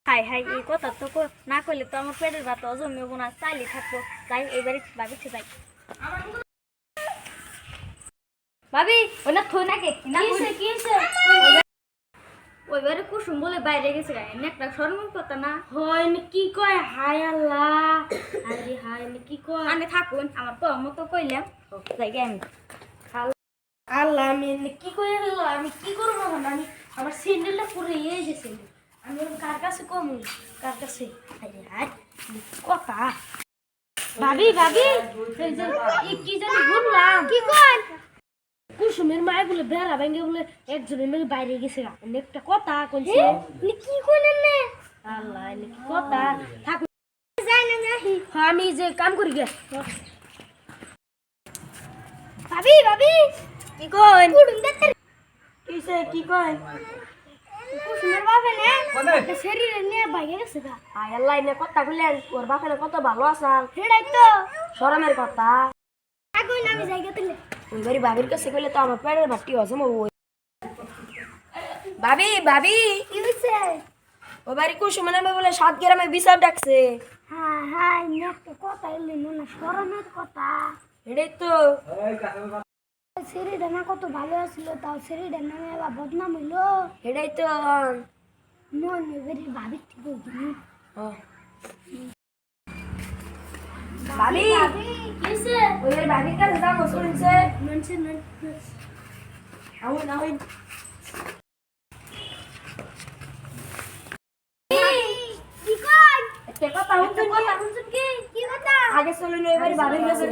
High high এই কথা তো না করলে তো আমার পেটের ভাত জমেবো না, চাইলে থাকবো। তাই এবারে ভাবিছে যাই। ভাবি ওই না থই নাকি ওইবারে কুসুম বলে বাইরে গেছে একটা শরমের কথা না হয় কি কয়? হায় আল্লাহ, আরে হায় কি কয়? আমি থাকুন আমার তো মতো কইলাম যাই আমি। আল্লাহ আমি কি কই আল্লাহ, আমি কি করব? আমি আমার স্যান্ডেলটা পরে গেছে, আমি কার কাছে কম? কার কাছে? আরে হায় কথা। ভাবি ভাবি এই যে কি জানি বললাম, কি কই কুসুমের মায় বলে বেড়া ভেঙে বলে একজনের নাকি বাইরে গেছে। একটা কথা কইছে, কি কইলেন না? আল্লাহ কি কথা। থাক যাই না নাহি আমি যে কাম করি গে। ভাবি ভাবি কি কই? কুড়ুম দেখতে কিসে কি কই? কুসুমের বাবা না শরীরে নিয়ে বাইরে গেছে গা। আয় আল্লাহ এনে কথা কইলে ওর বাপের কত ভালো আসাল, সেটাই তো শরমের কথা। থাকুন আমি জায়গা তুলে ওই বাড়ি ভাবির কাছে কইলে তো আমার পেটের ভাতটি হজম হবো। ভাবি ভাবি কি হইছে? ও বাড়ি কুসুম নামে বলে 7 গ্রামে বিচার ডাকছে। হ্যাঁ হ্যাঁ একটা কথা এলি না শরমের কথা। এটাই তো শরীরটা না কত ভালো ছিল, তাও শরীরটা নামে আবার বদনাম হইলো। এটাই তো মন এবারে ভাবি ঠিক হইনি। ভাবি কিসে ওই বাড়ি ভাবির কাছে যাবো শুনছে। মনছে আউন আউন কি কই একটা কথা শুনছেন কি? কথা শুনছেন কি কি কথা? আগে চলুন ওই বাড়ি ভাবির কাছে।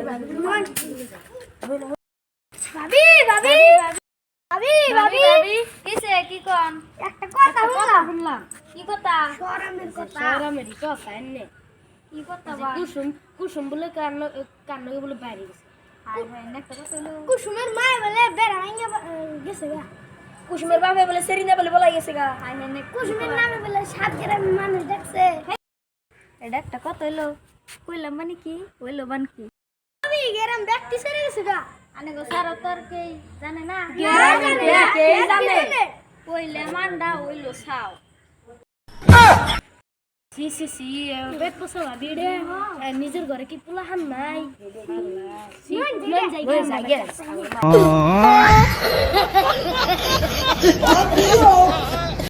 ভাবি ভাবি ভাবি ভাবি কিসে কি কোন একটা কথা শুনলাম কি কথা? শরমের কথা। শরমের কথা এনে কি কথা বা? কুসুম কুসুম বলে কান্ন বলে বাইরে গেছে। হাই হাই একটা কথা হলো কুসুমের মা বলে বেড়া ভাঙে গেছে গা। কুসুমের বাপে বলে সেরিনা বলে বলা গেছে গা। হাই হাই কুসুমের নামে বলে 7 গ্রামের মানুষ দেখছে। এটা একটা কথা হলো কইলাম মানে কি হইলো মানে কি? আমি গ্রাম ব্যক্তি সেরে গেছে গা। আনে গো সারা তোর কে জানে না? কে জানে? কইলে মান্ডা হইলো সাও। সি সি সি পেট পোষা ভাবি রে, নিজের ঘরে কি পোলা হান নাই? মন যাই